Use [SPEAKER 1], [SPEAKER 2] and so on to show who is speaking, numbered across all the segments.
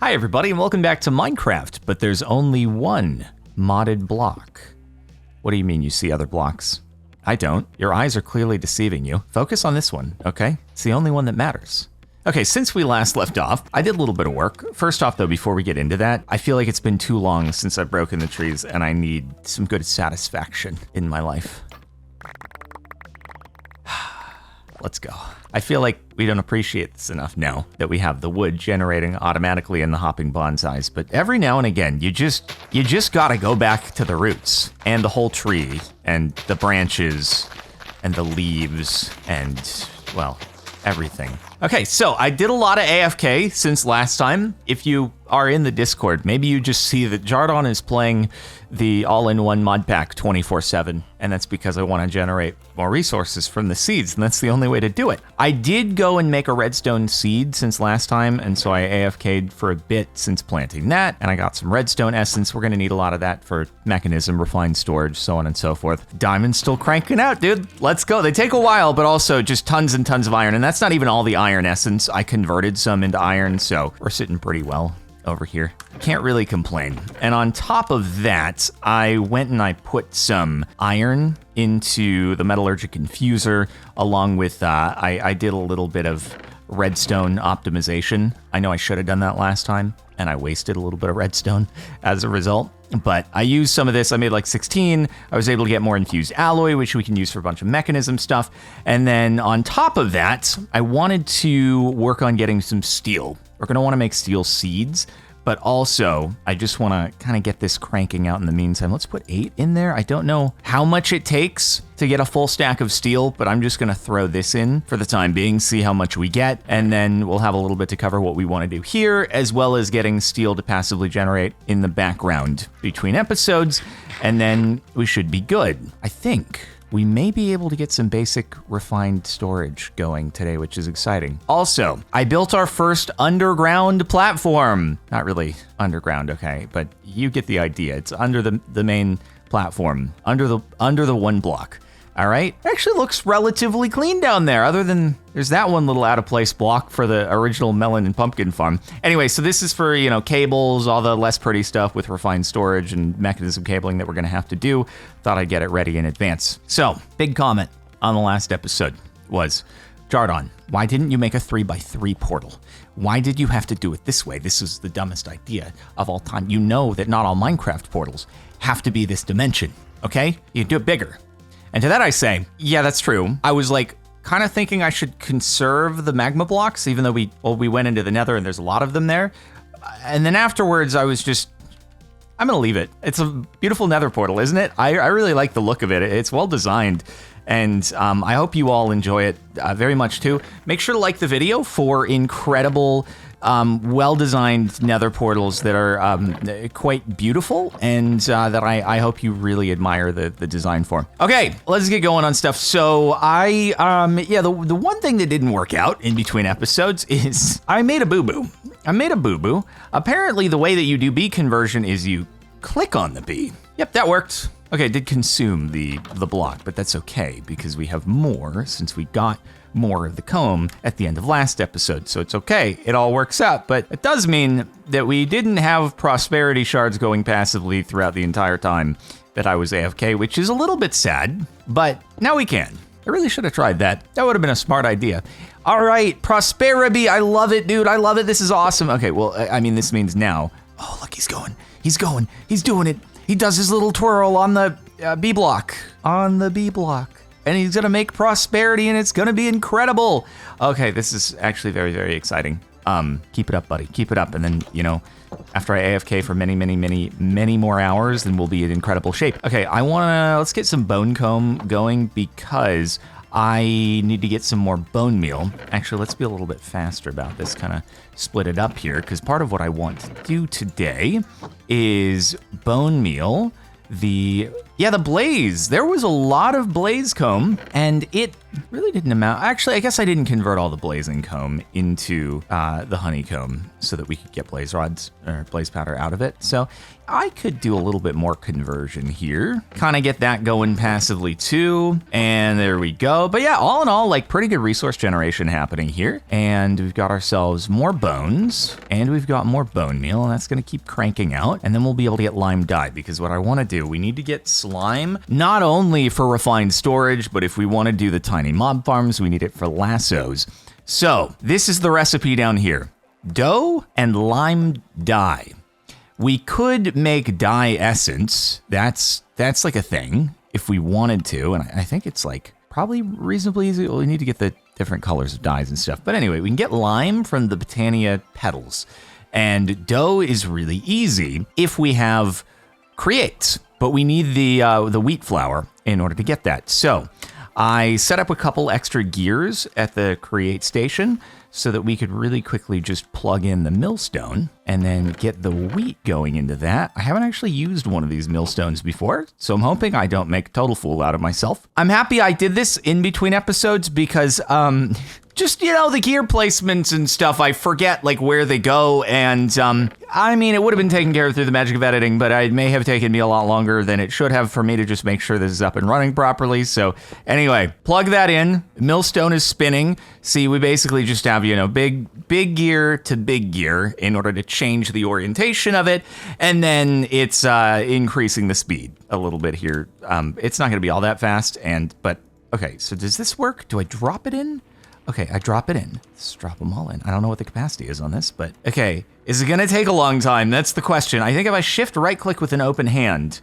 [SPEAKER 1] Hi everybody and welcome back to Minecraft, but there's only one modded block. What do you mean you see other blocks? I don't. Your eyes are clearly deceiving you. Focus on this one, okay? It's the only one that matters. Okay, since we last left off, I did a little bit of work. First off though, before we get into that, I feel like it's been too long since I've broken the trees and I need some good satisfaction in my life. Let's go. I feel like we don't appreciate this enough now that we have the wood generating automatically in the hopping bonsais, but every now and again, you just gotta go back to the roots and the whole tree and the branches and the leaves and, well, everything. Okay, so I did a lot of AFK since last time. If you are in the Discord, maybe you just see that Jardon is playing the all-in-one mod pack 24/7, and that's because I want to generate more resources from the seeds, and that's the only way to do it. I did go and make a redstone seed since last time, and so I AFK'd for a bit since planting that, and I got some redstone essence. We're gonna need a lot of that for mechanism, refined storage, so on and so forth. Diamond's still cranking out, dude. Let's go. They take a while, but also just tons and tons of iron, and that's not even all the iron essence. I converted some into iron, so we're sitting pretty well over here. Can't really complain. And on top of that, I went and I put some iron into the metallurgic infuser, along with, I did a little bit of redstone optimization. I know I should have done that last time, and I wasted a little bit of redstone as a result. But I used some of this. I made like 16. I was able to get more infused alloy, which we can use for a bunch of mechanism stuff. And then on top of that, I wanted to work on getting some steel. We're going to want to make steel seeds, but also I just want to kind of get this cranking out in the meantime. Let's put 8 in there. I don't know how much it takes to get a full stack of steel, but I'm just going to throw this in for the time being, see how much we get, and then we'll have a little bit to cover what we want to do here, as well as getting steel to passively generate in the background between episodes, and then we should be good, I think. We may be able to get some basic refined storage going today, which is exciting. Also, I built our first underground platform. Not really underground, okay, but you get the idea. It's under the main platform, under the one block. All right, it actually looks relatively clean down there, other than there's that one little out of place block for the original melon and pumpkin farm. Anyway, so this is for, cables, all the less pretty stuff with refined storage and mechanism cabling that we're gonna have to do. Thought I'd get it ready in advance. So, big comment on the last episode was, Jardon, why didn't you make a 3x3 portal? Why did you have to do it this way? This is the dumbest idea of all time. You know that not all Minecraft portals have to be this dimension, okay? You do it bigger. And to that I say, yeah, that's true. I was like kind of thinking I should conserve the magma blocks, even though we went into the nether and there's a lot of them there. And then afterwards I was just, I'm gonna leave it. It's a beautiful nether portal, isn't it? I really like the look of it. It's well designed. And I hope you all enjoy it very much too. Make sure to like the video for incredible, well-designed nether portals that are quite beautiful and that I hope you really admire the design for. Okay, let's get going on stuff. So the one thing that didn't work out in between episodes is I made a boo-boo. Apparently the way that you do bee conversion is you click on the bee. Yep, that worked. Okay, it did consume the block, but that's okay because we have more since we got more of the comb at the end of last episode, so it's okay. It all works out, but it does mean that we didn't have prosperity shards going passively throughout the entire time that I was AFK, which is a little bit sad, but now we can. I really should have tried that. That would have been a smart idea. All right, prosperity, I love it, dude. I love it. This is awesome. Okay, well, I mean, this means now. Oh, look, he's going. He's doing it. He does his little twirl on the B block. And he's gonna make prosperity and it's gonna be incredible. Okay, this is actually very, very exciting. Keep it up, buddy, keep it up. And then, after I AFK for many more hours, then we'll be in incredible shape. Okay, let's get some bone comb going because I need to get some more bone meal. Actually, let's be a little bit faster about this, kind of split it up here, because part of what I want to do today is bone meal the Yeah, the blaze. There was a lot of blaze comb, and it really didn't amount. Actually, I guess I didn't convert all the blazing comb into the honeycomb so that we could get blaze rods or blaze powder out of it. So I could do a little bit more conversion here. Kind of get that going passively too. And there we go. But yeah, all in all, like pretty good resource generation happening here. And we've got ourselves more bones and we've got more bone meal, and that's going to keep cranking out. And then we'll be able to get lime dye, because what I want to do, we need to get slime not only for refined storage, but if we want to do the tiny mob farms, we need it for lassos. So this is the recipe down here: dough and lime dye. We could make dye essence. That's like a thing if we wanted to, and I think it's like probably reasonably easy. We need to get the different colors of dyes and stuff. But anyway, we can get lime from the Botania petals, and dough is really easy if we have creates. But we need the wheat flour in order to get that. So I set up a couple extra gears at the create station so that we could really quickly just plug in the millstone and then get the wheat going into that. I haven't actually used one of these millstones before, so I'm hoping I don't make a total fool out of myself. I'm happy I did this in between episodes because, just, the gear placements and stuff, I forget like where they go. And I mean, it would have been taken care of through the magic of editing, but it may have taken me a lot longer than it should have for me to just make sure this is up and running properly. So anyway, plug that in. Millstone is spinning. See, we basically just have, big gear to big gear in order to change the orientation of it. And then it's increasing the speed a little bit here. It's not going to be all that fast. But okay, so does this work? Do I drop it in? Okay, I drop it in. Let's drop them all in. I don't know what the capacity is on this, but okay. Is it gonna take a long time? That's the question. I think if I shift right click with an open hand.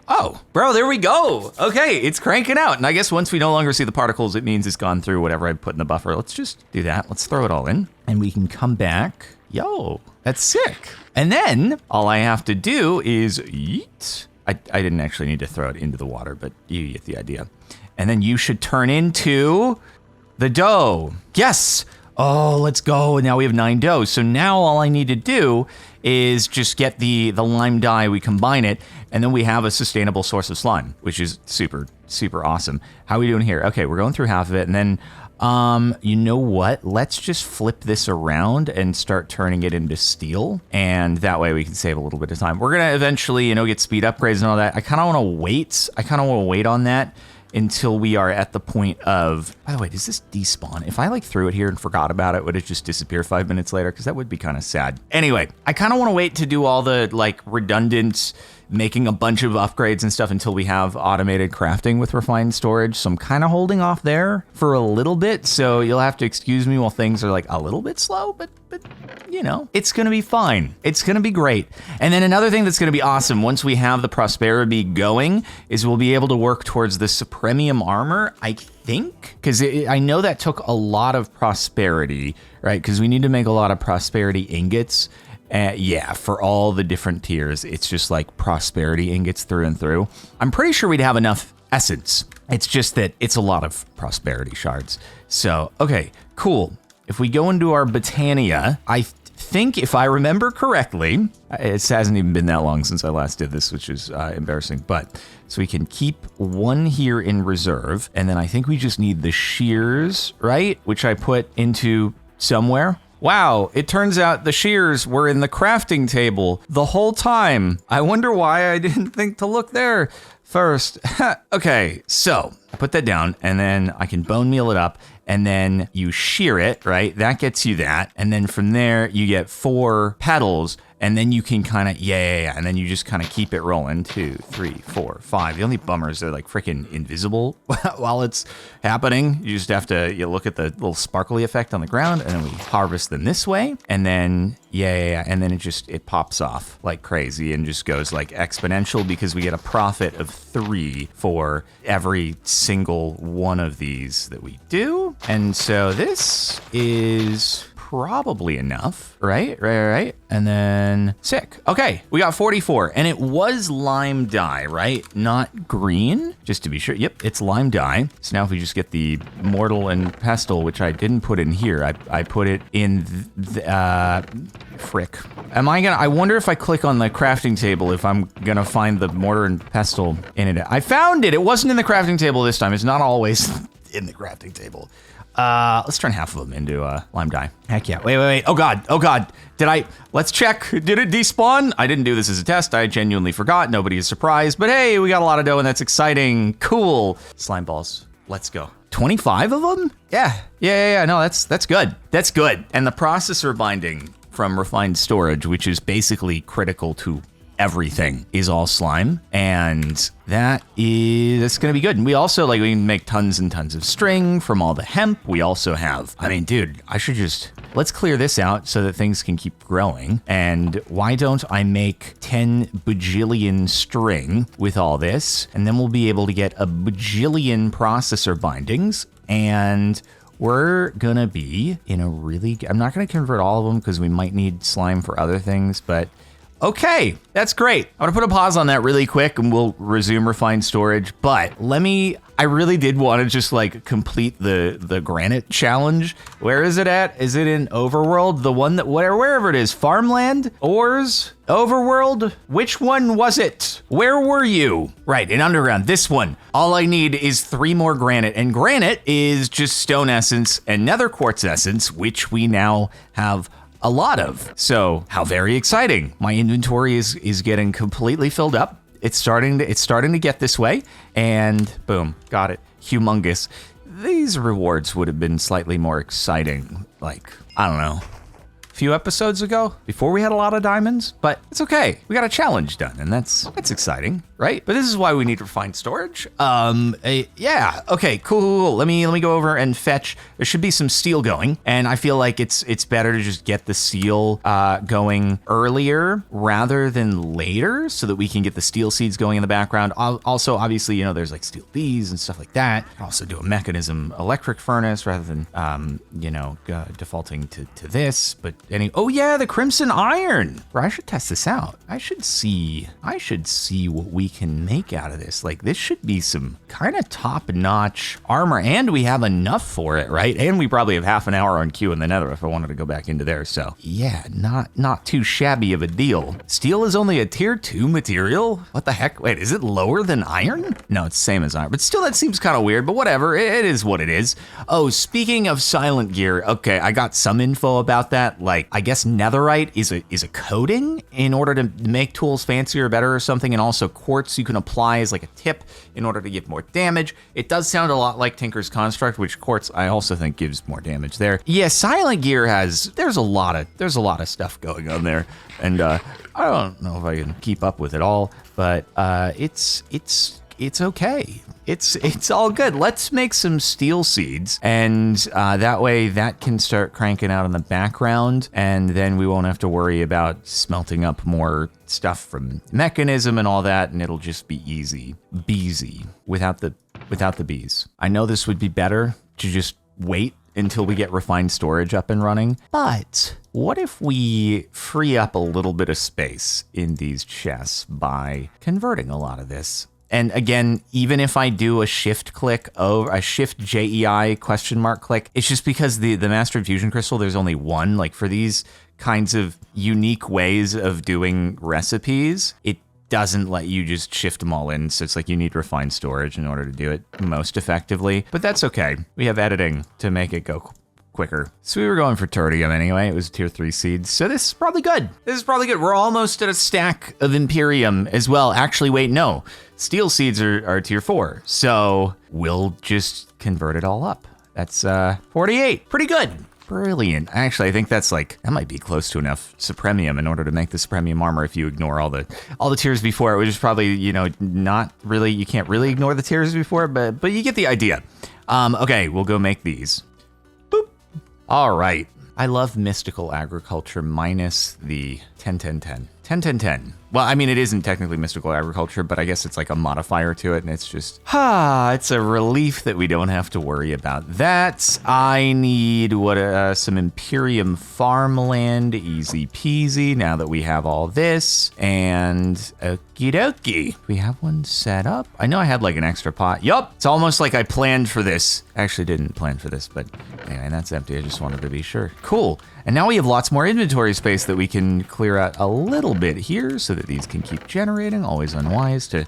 [SPEAKER 1] Oh, bro, there we go. Okay, it's cranking out. And I guess once we no longer see the particles, it means it's gone through whatever I put in the buffer. Let's just do that. Let's throw it all in and we can come back. Yo, that's sick. And then all I have to do is yeet. I didn't actually need to throw it into the water, but you get the idea. And then you should turn into the dough. Yes. Oh, let's go. Now we have 9 dough. So now all I need to do is just get the lime dye. We combine it, and then we have a sustainable source of slime, which is super, super awesome. How are we doing here? Okay, we're going through half of it, and then, you know what? Let's just flip this around and start turning it into steel, and that way we can save a little bit of time. We're gonna eventually, get speed upgrades and all that. I kind of want to wait on that until we are at the point of, by the way, does this despawn? If I threw it here and forgot about it, would it just disappear 5 minutes later? Because that would be kind of sad. Anyway, I kind of want to wait to do all the redundant making a bunch of upgrades and stuff until we have automated crafting with refined storage. So I'm kind of holding off there for a little bit. So you'll have to excuse me while things are a little bit slow, but it's going to be fine. It's going to be great. And then another thing that's going to be awesome once we have the prosperity going is we'll be able to work towards the supremium armor, I think, because I know that took a lot of prosperity, right? Because we need to make a lot of prosperity ingots. Yeah, for all the different tiers, it's just prosperity ingots through and through. I'm pretty sure we'd have enough essence. It's just that it's a lot of prosperity shards. So, okay, cool. If we go into our Botania, I think if I remember correctly, it hasn't even been that long since I last did this, which is embarrassing, but so we can keep one here in reserve. And then I think we just need the shears, right? Which I put into somewhere. Wow, it turns out the shears were in the crafting table the whole time. I wonder why I didn't think to look there first. Okay, so I put that down and then I can bone meal it up and then you shear it, right? That gets you that. And then from there you get 4 petals and then you can kind of, and then you just kind of keep it rolling. 2, 3, 4, 5. The only bummer is they're freaking invisible while it's happening. You just have to look at the little sparkly effect on the ground, and then we harvest them this way. And then, and then it pops off like crazy and just goes exponential because we get a profit of 3 for every single one of these that we do. And so this is probably enough, right? And then sick. Okay, we got 44, and it was lime dye, right? Not green, just to be sure. Yep, it's lime dye. So now if we just get the mortal and pestle, which I didn't put in here, I put it in frick. I wonder if I click on the crafting table if I'm gonna find the mortar and pestle in it. I found it. It wasn't in the crafting table this time. It's not always in the crafting table. Let's turn half of them into lime dye. Heck yeah. Wait. Oh God. Let's check. Did it despawn? I didn't do this as a test. I genuinely forgot. Nobody is surprised. But hey, we got a lot of dough and that's exciting. Cool. Slime balls. Let's go. 25 of them? Yeah. No, that's good. That's good. And the processor binding from refined storage, which is basically critical to everything, is all slime, and that's gonna be good. And we also we can make tons and tons of string from all the hemp. We also have, dude, let's clear this out so that things can keep growing. And why don't I make 10 bajillion string with all this, and then we'll be able to get a bajillion processor bindings, and we're gonna be in a I'm not gonna convert all of them because we might need slime for other things, but okay, that's great. I'm gonna put a pause on that really quick and we'll resume refined storage. But I really did want to just complete the granite challenge. Where is it at? Is it in Overworld? The one that, wherever it is, Farmland, Ores, Overworld? Which one was it? Where were you? Right, in Underground, this one. All I need is 3 more granite, and granite is just stone essence and nether quartz essence, which we now have a lot of. So how very exciting. My inventory is getting completely filled up. It's starting to get this way, and boom, got it. Humongous. These rewards would have been slightly more exciting, I don't know, a few episodes ago, before we had a lot of diamonds, but it's okay. We got a challenge done, and that's exciting, right? But this is why we need refined storage. Yeah, okay, cool. Let me go over and fetch. There should be some steel going, and I feel like it's better to just get the steel going earlier rather than later, so that we can get the steel seeds going in the background. Also, obviously, there's steel bees and stuff like that. Also do a mechanism electric furnace rather than defaulting to this. But oh yeah, the crimson iron. Or I should test this out. I should see what we can make out of this. This should be some kind of top-notch armor, and we have enough for it, right? And we probably have half an hour on queue in the nether if I wanted to go back into there. So yeah, not too shabby of a deal. Steel is only a tier 2 material? What the heck? Wait, is it lower than iron? No, it's the same as iron, but still that seems kind of weird, but whatever. It is what it is. Oh, speaking of silent gear, okay, I got some info about that. I guess netherite is a coating in order to make tools fancier or better or something, and also quartz you can apply as a tip in order to give more damage. It does sound a lot like Tinker's Construct, which quartz I also think gives more damage there. Yeah, silent gear there's a lot of stuff going on there, and I don't know if I can keep up with it all, but it's okay. It's all good. Let's make some steel seeds, and that way that can start cranking out in the background, and then we won't have to worry about smelting up more stuff from mechanism and all that, and it'll just be easy beezy without the bees. I know this would be better to just wait until we get refined storage up and running, but what if we free up a little bit of space in these chests by converting a lot of this? And again, even if I do a shift click over a shift JEI question mark click, it's just because the Master Fusion Crystal, there's only one. For these kinds of unique ways of doing recipes, it doesn't let you just shift them all in. So it's you need refined storage in order to do it most effectively. But that's okay. We have editing to make it go quicker. So we were going for tertium anyway. It was tier 3 seeds. So this is probably good. We're almost at a stack of Imperium as well. Actually, wait, no. Steel seeds are tier 4. So we'll just convert it all up. That's 48. Pretty good. Brilliant. Actually, I think that's that might be close to enough supremium in order to make the supremium armor if you ignore all the tiers before, which is probably, not really, you can't really ignore the tiers before, but you get the idea. Okay, we'll go make these. All right. I love mystical agriculture minus the 10-10-10. 10, 10, 10. Well, I mean, it isn't technically mystical agriculture, but I guess it's like a modifier to it, and it's just, it's a relief that we don't have to worry about that. I need some Imperium farmland, easy peasy, now that we have all this, and okie dokie. We have one set up. I know I had like an extra pot. Yup, it's almost like I planned for this. I actually didn't plan for this, but anyway, that's empty. I just wanted to be sure. Cool. And now we have lots more inventory space that we can clear out a little bit here so that these can keep generating. Always unwise to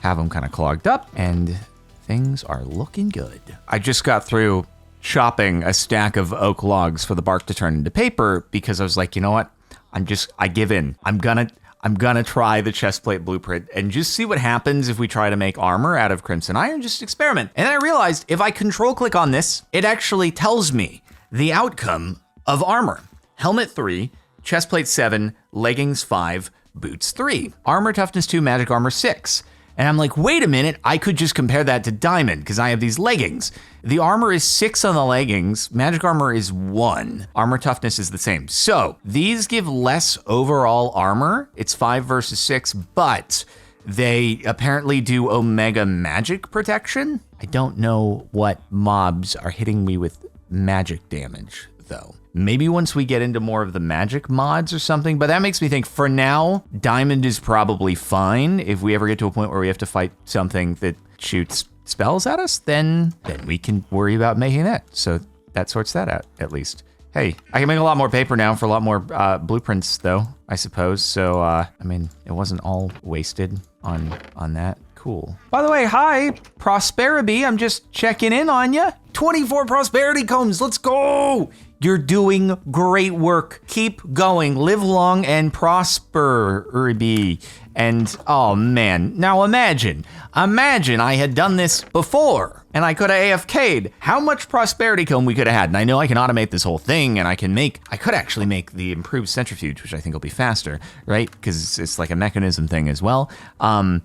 [SPEAKER 1] have them kind of clogged up, and things are looking good. I just got through chopping a stack of oak logs for the bark to turn into paper because I was like, you know what? I give in. I'm gonna try the chestplate blueprint and just see what happens if we try to make armor out of crimson iron, just experiment. And then I realized if I control click on this, it actually tells me the outcome of armor. Helmet 3, chestplate 7, leggings 5, boots 3, armor toughness 2, magic armor 6. And I'm like, wait a minute, I could just compare that to diamond because I have these leggings. The armor is 6 on the leggings, magic armor is 1, armor toughness is the same. So these give less overall armor, it's 5 versus 6, but they apparently do omega magic protection. I don't know what mobs are hitting me with magic damage though. Maybe once we get into more of the magic mods or something, but that makes me think for now, diamond is probably fine. If we ever get to a point where we have to fight something that shoots spells at us, then we can worry about making that. So that sorts that out at least. Hey, I can make a lot more paper now for a lot more blueprints though, I suppose. So, I mean, it wasn't all wasted on that. Cool. By the way, hi, Prosperity. I'm just checking in on you. 24 prosperity combs. Let's go. You're doing great work. Keep going. Live long and prosper, Urbi. And oh man, now imagine I had done this before and I could have AFK'd. How much prosperity comb we could have had. And I know I can automate this whole thing and I could actually make the improved centrifuge, which I think will be faster, right? Because it's like a mechanism thing as well.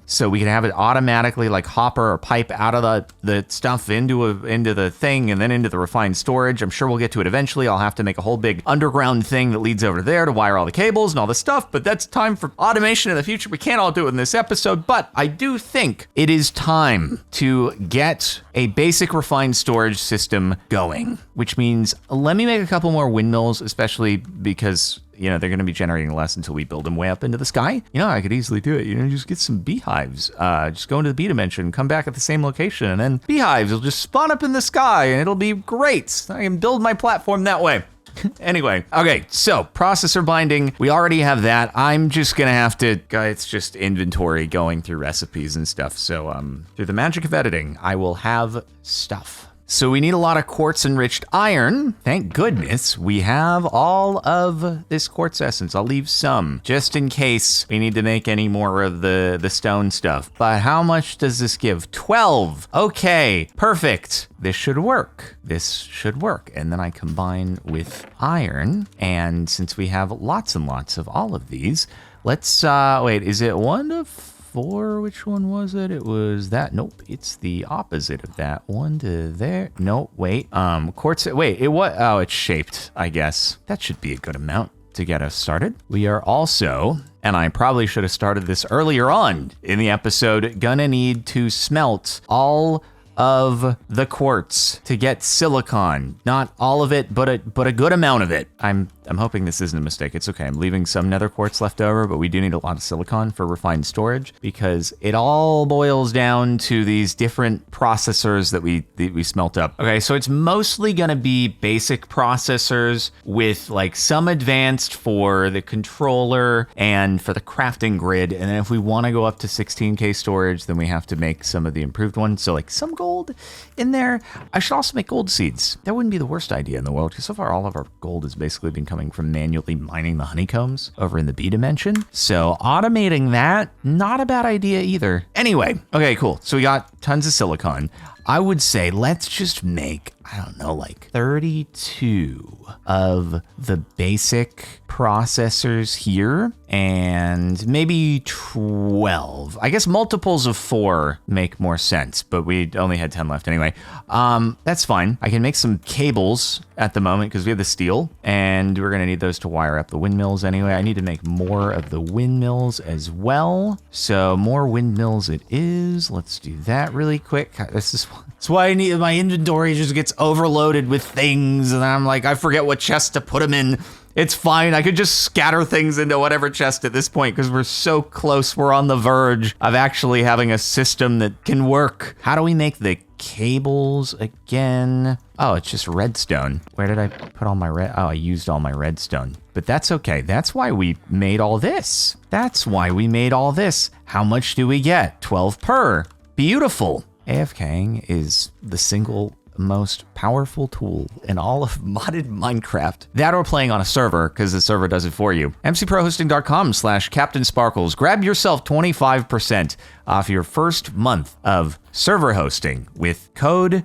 [SPEAKER 1] So we can have it automatically like hopper or pipe out of the stuff into the thing and then into the refined storage. I'm sure we'll get to it eventually. I'll have to make a whole big underground thing that leads over there to wire all the cables and all the stuff, but that's time for automation in the future. We can't all do it in this episode, but I do think it is time to get a basic refined storage system going, which means let me make a couple more windmills, especially because, they're going to be generating less until we build them way up into the sky. I could easily do it. Just get some beehives. Just go into the bee dimension, come back at the same location, and then beehives will just spawn up in the sky, and it'll be great. I can build my platform that way. Anyway, okay, so processor binding, we already have that. I'm just gonna have to, it's just inventory going through recipes and stuff. So through the magic of editing, I will have stuff. So we need a lot of quartz enriched iron. Thank goodness we have all of this quartz essence. I'll leave some just in case we need to make any more of the stone stuff. But how much does this give? 12. Okay, perfect. This should work. And then I combine with iron. And since we have lots and lots of all of these, let's, wait, is it 1 to 4? Which one was it? It was that. Nope, it's the opposite of that. 1 to there. No, wait. Quartz. Wait, it's shaped, I guess. That should be a good amount to get us started. We are also, and I probably should have started this earlier on in the episode, gonna need to smelt all of the quartz to get silicon. Not all of it, but a good amount of it. I'm hoping this isn't a mistake. It's okay. I'm leaving some nether quartz left over, but we do need a lot of silicon for refined storage because it all boils down to these different processors that we smelt up. Okay, so it's mostly gonna be basic processors with like some advanced for the controller and for the crafting grid. And then if we want to go up to 16K storage, then we have to make some of the improved ones. So like some gold in there. I should also make gold seeds. That wouldn't be the worst idea in the world because so far all of our gold has basically been coming from manually mining the honeycombs over in the B dimension. So automating that, not a bad idea either. Anyway, okay, cool. So we got tons of silicon. I would say let's just make, I don't know, like 32 of the basic processors here and maybe 12. I guess multiples of 4 make more sense, but we only had 10 left anyway. That's fine. I can make some cables at the moment because we have the steel and we're going to need those to wire up the windmills anyway. I need to make more of the windmills as well. So more windmills it is. Let's do that really quick. That's why I need, my inventory just gets overloaded with things and I'm like, I forget what chest to put them in. It's fine. I could just scatter things into whatever chest at this point because we're so close. We're on the verge of actually having a system that can work. How do we make the cables again? Oh, it's just redstone. Where did I put all my red? Oh, I used all my redstone. But that's okay. That's why we made all this. That's why we made all this. How much do we get? 12 per. Beautiful. AFKing is the single most powerful tool in all of modded Minecraft. That or playing on a server, because the server does it for you. mcprohosting.com/CaptainSparkles. Grab yourself 25% off your first month of server hosting with code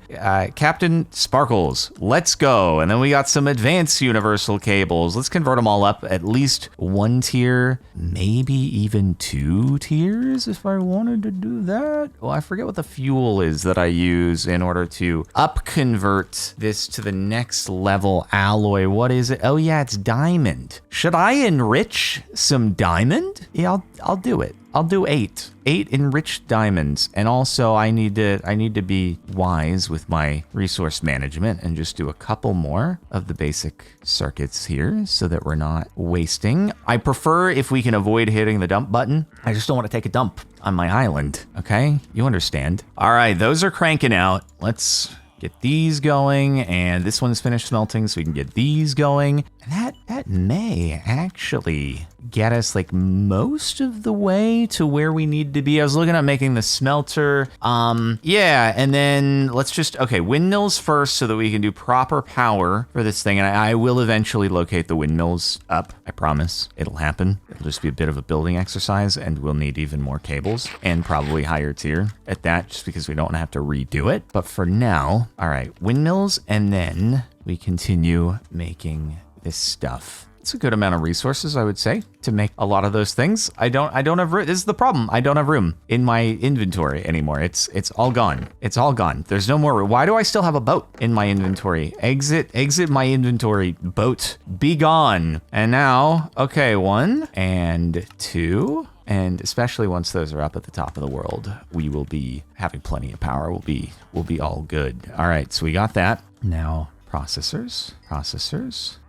[SPEAKER 1] Captain Sparkles. Let's go. And then we got some advanced universal cables. Let's convert them all up at least 1 tier, maybe even 2 tiers if I wanted to do that. Well, I forget what the fuel is that I use in order to up convert this to the next level alloy. What is it? Oh yeah, it's diamond. Should I enrich some diamond? Yeah, I'll do it. I'll do 8 enriched diamonds. And also I need to be wise with my resource management and just do a couple more of the basic circuits here so that we're not wasting. I prefer if we can avoid hitting the dump button. I just don't want to take a dump on my island. Okay, you understand. All right, those are cranking out. Let's get these going, and this one's finished smelting, so we can get these going. And that may actually get us like most of the way to where we need to be. I was looking at making the smelter. Yeah, and then let's just, okay, windmills first so that we can do proper power for this thing. And I will eventually locate the windmills up. I promise it'll happen. It'll just be a bit of a building exercise and we'll need even more cables and probably higher tier at that just because we don't have to redo it. But for now, all right, windmills, and then we continue making this stuff. It's a good amount of resources, I would say, to make a lot of those things. I don't have room. This is the problem. I don't have room in my inventory anymore. It's all gone. It's all gone. There's no more room. Why do I still have a boat in my inventory? Exit my inventory. Boat, be gone. And now, okay, 1 and 2. And especially once those are up at the top of the world, we will be having plenty of power. We'll be all good. All right, so we got that. Now, processors,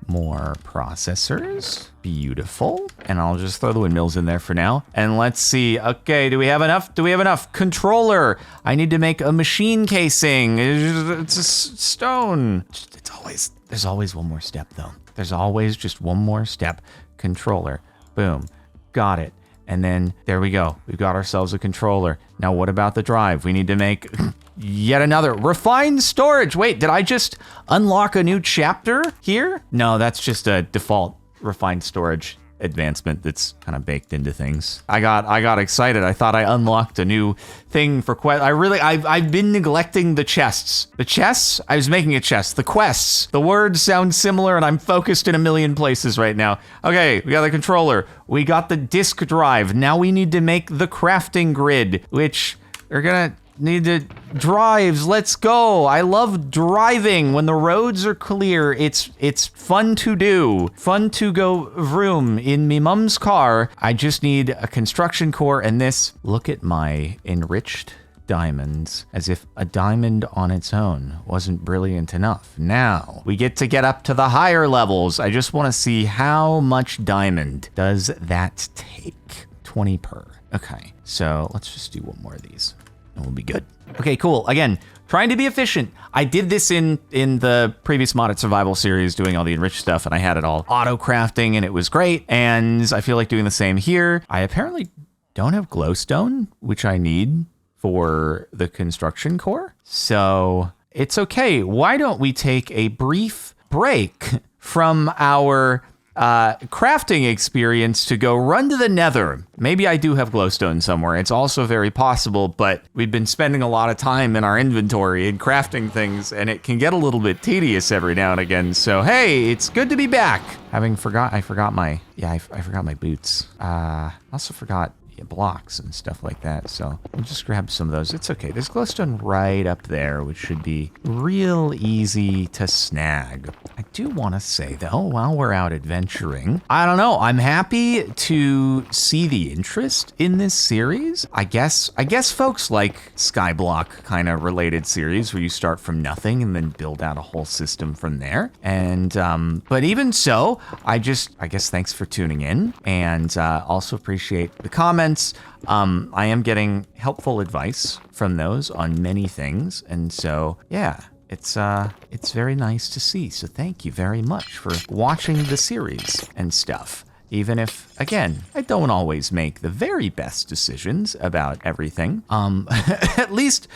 [SPEAKER 1] more processors. Beautiful. And I'll just throw the windmills in there for now. And let's see. Okay, do we have enough? Controller. I need to make a machine casing. It's a stone. There's always one more step though. There's always just one more step. Controller. Boom. Got it. And then there we go. We've got ourselves a controller. Now what about the drive? We need to make yet another refined storage. Wait, did I just unlock a new chapter here? No, that's just a default refined storage advancement that's kind of baked into things. I got excited. I thought I unlocked a new thing for quest. I've been neglecting the chests. The chests? I was making a chest. The quests. The words sound similar and I'm focused in a million places right now. Okay, we got the controller. We got the disk drive. Now we need to make the crafting grid, which we're gonna need to drives. Let's go. I love driving when the roads are clear. It's fun to do. Fun to go vroom in me mum's car. I just need a construction core and this. Look at my enriched diamonds, as if a diamond on its own wasn't brilliant enough. Now we get up to the higher levels. I just want to see how much diamond does that take. 20 per. Okay, so let's just do one more of these. And we'll be good. Okay, cool. Again, trying to be efficient. I did this in the previous modded survival series, doing all the enriched stuff, and I had it all auto crafting, and it was great. And I feel like doing the same here. I apparently don't have glowstone, which I need for the construction core. So it's okay. Why don't we take a brief break from our crafting experience to go run to the nether. Maybe I do have glowstone somewhere. It's also very possible, but we've been spending a lot of time in our inventory and crafting things, and it can get a little bit tedious every now and again. So, hey, it's good to be back. I forgot my boots. Also forgot blocks and stuff like that, so we'll just grab some of those. It's okay. There's glowstone right up there, which should be real easy to snag. I do want to say, though, while we're out adventuring, I don't know, I'm happy to see the interest in this series. I guess folks like Skyblock kind of related series where you start from nothing and then build out a whole system from there. And but even so, I guess thanks for tuning in, and also appreciate the comments. I am getting helpful advice from those on many things, and so yeah, it's very nice to see. So thank you very much for watching the series and stuff. Even if, again, I don't always make the very best decisions about everything. At least,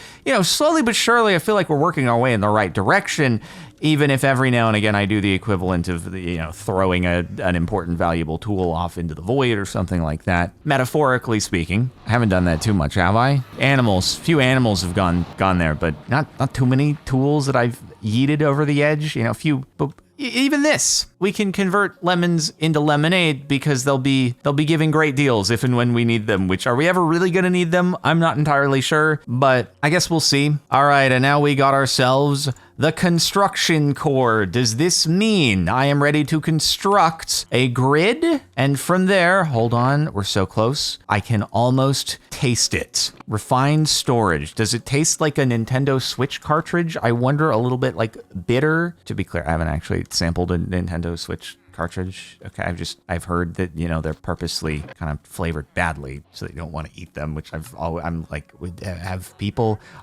[SPEAKER 1] slowly but surely, I feel like we're working our way in the right direction. Even if every now and again I do the equivalent of throwing an important, valuable tool off into the void or something like that. Metaphorically speaking, I haven't done that too much, have I? Few animals have gone there, but not too many tools that I've yeeted over the edge. Few. But even this, we can convert lemons into lemonade because they'll be giving great deals if and when we need them. Which, are we ever really gonna need them? I'm not entirely sure, but I guess we'll see. All right, and now we got ourselves the construction core. Does this mean I am ready to construct a grid? And from there, hold on, we're so close. I can almost taste it. Refined storage. Does it taste like a Nintendo Switch cartridge? I wonder, a little bit like bitter. To be clear, I haven't actually sampled a Nintendo Switch cartridge. Okay, I've heard that they're purposely kind of flavored badly so that you don't want to eat them, which I'm like,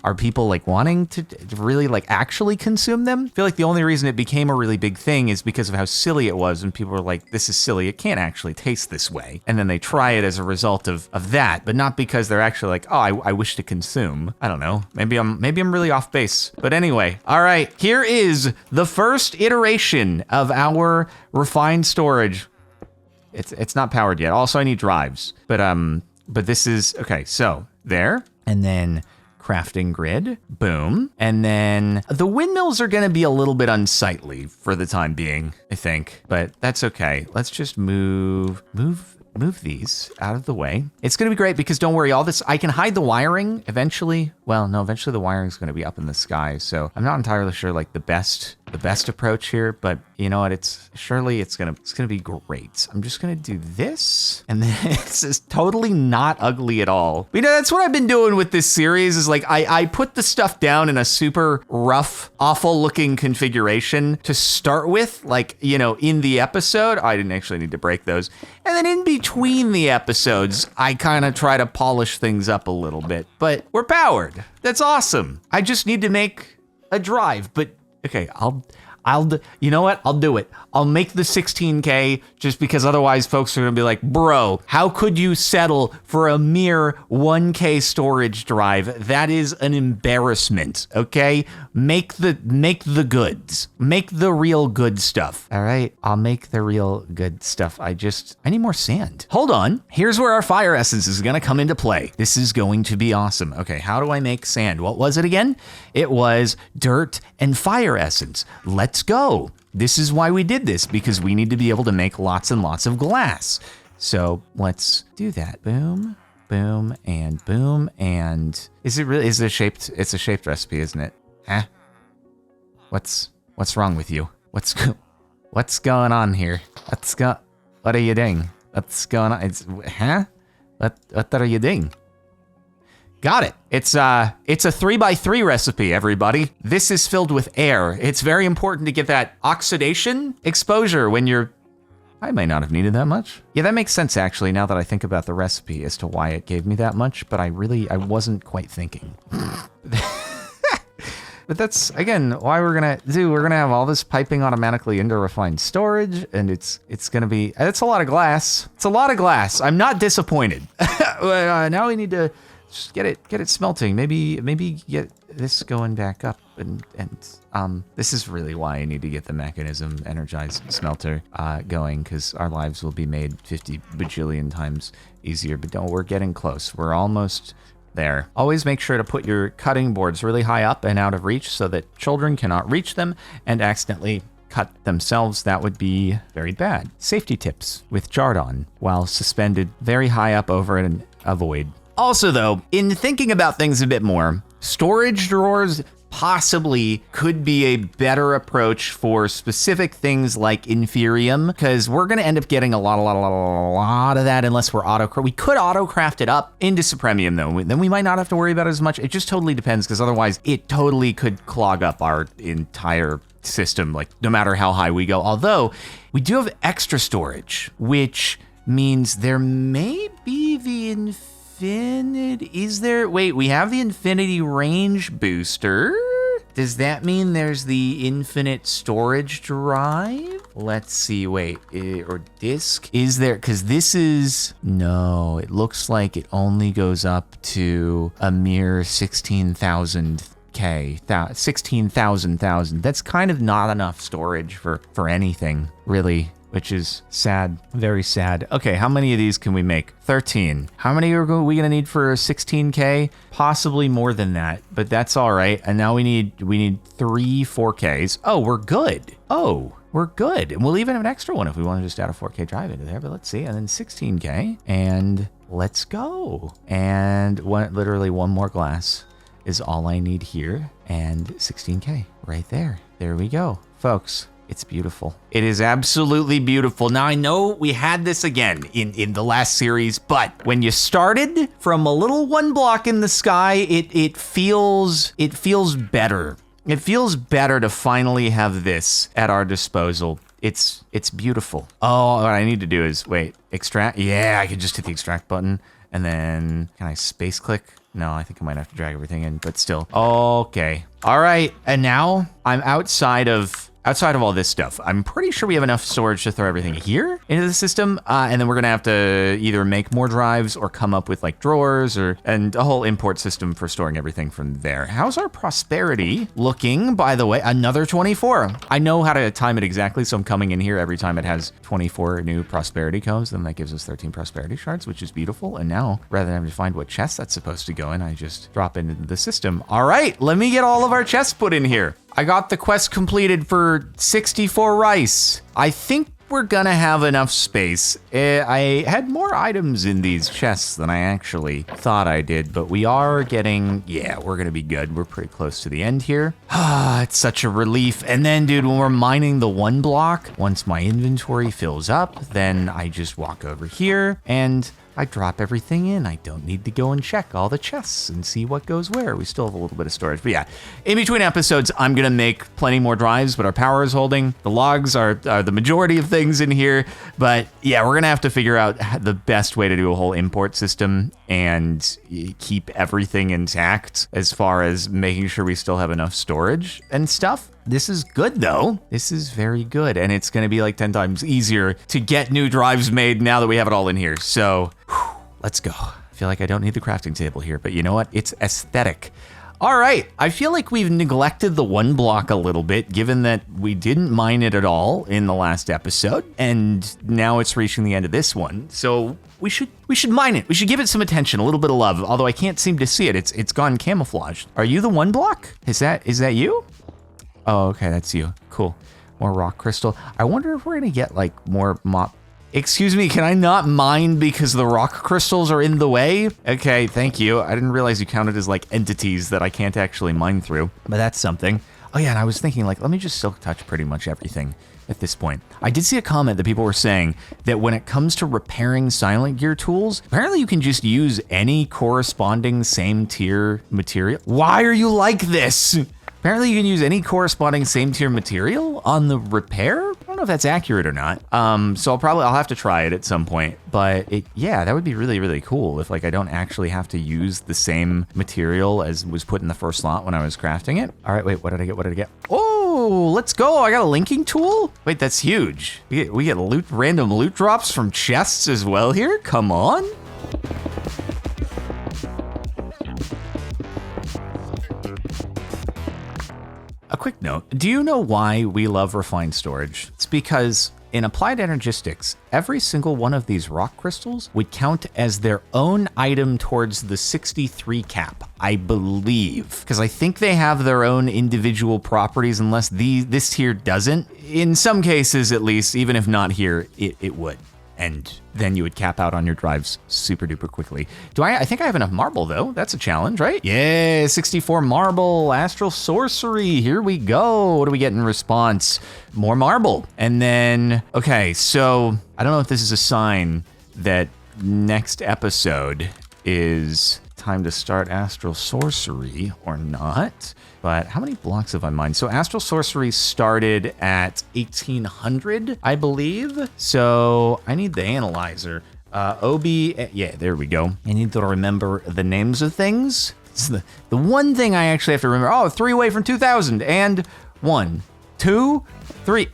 [SPEAKER 1] are people like wanting to really like actually consume them? I feel like the only reason it became a really big thing is because of how silly it was, and people were like, this is silly, it can't actually taste this way, and then they try it as a result of that, but not because they're actually like, oh, I wish to consume. I don't know, maybe I'm really off base, but anyway. All right, here is the first iteration of our refined storage. It's not powered yet. Also, I need drives, but this is okay. So there, and then crafting grid, boom, and then the windmills are going to be a little bit unsightly for the time being, I think, but that's okay. Let's just move these out of the way. It's going to be great because, don't worry, all this, I can hide the wiring eventually. Well, no, eventually the wiring is going to be up in the sky, so I'm not entirely sure like the best approach here, but you know what, it's gonna be great. I'm just gonna do this, and then this is totally not ugly at all. That's what I've been doing with this series, is like I put the stuff down in a super rough, awful looking configuration to start with, like, in the episode. I didn't actually need to break those. And then in between the episodes, I kind of try to polish things up a little bit, but we're powered. That's awesome. I just need to make a drive, but okay, you know what? I'll do it. I'll make the 16K just because otherwise folks are going to be like, bro, how could you settle for a mere 1K storage drive? That is an embarrassment, okay? Make the goods. Make the real good stuff. All right, I'll make the real good stuff. I need more sand. Hold on. Here's where our fire essence is going to come into play. This is going to be awesome. Okay, how do I make sand? What was it again? It was dirt and fire essence. Let's go. This is why we did this, because we need to be able to make lots and lots of glass. So let's do that. Boom, boom, and boom. And it's a shaped recipe, isn't it? Huh? What's wrong with you? What's going on here? What are you doing? What's going on? What are you doing? Got it. It's a 3x3 recipe, everybody. This is filled with air. It's very important to get that oxidation exposure when you're... I may not have needed that much. Yeah, that makes sense, actually, now that I think about the recipe as to why it gave me that much, but I wasn't quite thinking. But that's, again, why we're gonna have all this piping automatically into refined storage, and it's a lot of glass. It's a lot of glass. I'm not disappointed. Now we need to just get it smelting. Maybe get this going back up And this is really why I need to get the mechanism energized smelter going, because our lives will be made 50 bajillion times easier. But we're getting close. We're almost there. Always make sure to put your cutting boards really high up and out of reach so that children cannot reach them and accidentally cut themselves. That would be very bad. Safety tips with Jardon while suspended very high up over a void. Also, though, in thinking about things a bit more, storage drawers possibly could be a better approach for specific things like Inferium, because we're going to end up getting a lot of that unless we're we could auto-craft it up into Supremium, though. Then we might not have to worry about it as much. It just totally depends, because otherwise it totally could clog up our entire system, like no matter how high we go. Although we do have extra storage, which means there may be the infinity. Is there? Wait, we have the infinity range booster. Does that mean there's the infinite storage drive? Let's see. Wait, or disk? Is there? Because this is no. It looks like it only goes up to a mere 16,000. 16,000. That's kind of not enough storage for anything, really, which is sad, very sad. Okay, how many of these can we make? 13. How many are we gonna need for 16K? Possibly more than that, but that's all right. And now we need 3 4Ks. Oh, we're good. We're good. And we'll even have an extra one if we want to just add a 4K drive into there, but let's see. And then 16K, and let's go. And literally one more glass is all I need here, and 16K right there. There we go, folks. It's beautiful. It is absolutely beautiful. Now, I know we had this again in the last series, but when you started from a little one block in the sky, it feels better. It feels better to finally have this at our disposal. It's beautiful. Oh, what I need to do is, wait, extract? Yeah, I can just hit the extract button, and then, can I space click? No, I think I might have to drag everything in, but still. Okay. All right, and now I'm outside of all this stuff. I'm pretty sure we have enough storage to throw everything here into the system, and then we're gonna have to either make more drives or come up with like drawers and a whole import system for storing everything from there. How's our prosperity looking, by the way? Another 24. I know how to time it exactly, so I'm coming in here every time it has 24 new prosperity codes, then that gives us 13 prosperity shards, which is beautiful. And now, rather than having to find what chest that's supposed to go in, I just drop into the system. All right, let me get all of our chests put in here. I got the quest completed for 64 rice. I think we're gonna have enough space. I had more items in these chests than I actually thought I did, but we are getting, yeah, we're gonna be good. We're pretty close to the end here. It's such a relief. And then, dude, when we're mining the one block, once my inventory fills up, then I just walk over here and I drop everything in. I don't need to go and check all the chests and see what goes where. We still have a little bit of storage. But yeah, in between episodes, I'm going to make plenty more drives, but our power is holding. The logs are the majority of things in here. But yeah, we're going to have to figure out the best way to do a whole import system and keep everything intact as far as making sure we still have enough storage and stuff. This is good, though. This is very good. And it's going to be like 10 times easier to get new drives made now that we have it all in here. So let's go. I feel like I don't need the crafting table here, but you know what? It's aesthetic. All right. I feel like we've neglected the one block a little bit, given that we didn't mine it at all in the last episode. And now it's reaching the end of this one. So we should mine it. We should give it some attention, a little bit of love, although I can't seem to see it. It's gone camouflaged. Are you the one block? Is that you? Oh, okay, that's you. Cool. More rock crystal. I wonder if we're gonna get like more Excuse me, can I not mine because the rock crystals are in the way? Okay, thank you. I didn't realize you counted as like entities that I can't actually mine through, but that's something. Oh yeah, and I was thinking like, let me just silk touch pretty much everything at this point. I did see a comment that people were saying that when it comes to repairing Silent Gear tools, apparently you can just use any corresponding same tier material. Why are you like this? Apparently you can use any corresponding same tier material on the repair. I don't know if that's accurate or not. So I'll have to try it at some point, but yeah, that would be really, really cool if like I don't actually have to use the same material as was put in the first slot when I was crafting it. All right, wait, what did I get? Oh, let's go. I got a linking tool. Wait, that's huge. We get random loot drops from chests as well here. Come on. A quick note, do you know why we love refined storage? It's because in applied energistics, every single one of these rock crystals would count as their own item towards the 63 cap, I believe. Because I think they have their own individual properties unless this tier doesn't. In some cases, at least, even if not here, it would. And then you would cap out on your drives super duper quickly. I think I have enough marble though. That's a challenge, right? Yeah, 64 marble, astral sorcery. Here we go. What do we get in response? More marble. And then, okay, so I don't know if this is a sign that next episode is time to start astral sorcery or not. But how many blocks have I mined? So astral sorcery started at 1800, I believe. So I need the analyzer. Yeah, there we go. I need to remember the names of things. It's the one thing I actually have to remember. Oh, 3 away from 2000 and 1, 2, 3.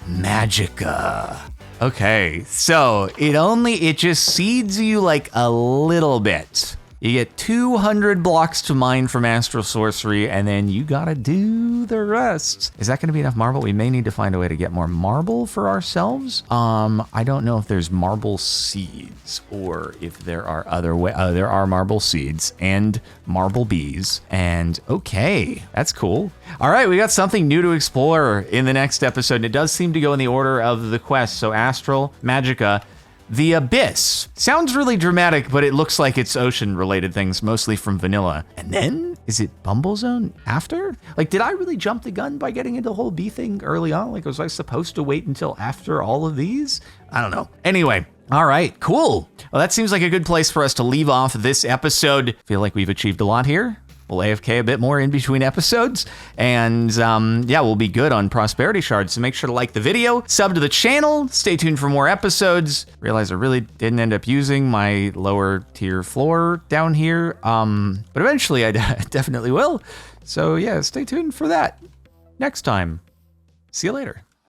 [SPEAKER 1] Magicka. Okay, so it just seeds you like a little bit. You get 200 blocks to mine from astral sorcery, and then you gotta do the rest. Is that gonna be enough marble? We may need to find a way to get more marble for ourselves. I don't know if there's marble seeds or if there are other ways. There are marble seeds and marble bees, and okay, that's cool. All right, we got something new to explore in the next episode, and it does seem to go in the order of the quest. So astral, magicka, the Abyss. Sounds really dramatic, but it looks like it's ocean-related things, mostly from vanilla. And then, is it Bumble Zone after? Like, did I really jump the gun by getting into the whole bee thing early on? Like, was I supposed to wait until after all of these? I don't know. Anyway, all right, cool. Well, that seems like a good place for us to leave off this episode. Feel like we've achieved a lot here. We'll AFK a bit more in between episodes, and yeah, we'll be good on prosperity shards. So make sure to like the video, sub to the channel, stay tuned for more episodes. Realize I really didn't end up using my lower tier floor down here, but eventually I definitely will. So yeah, stay tuned for that next time. See you later.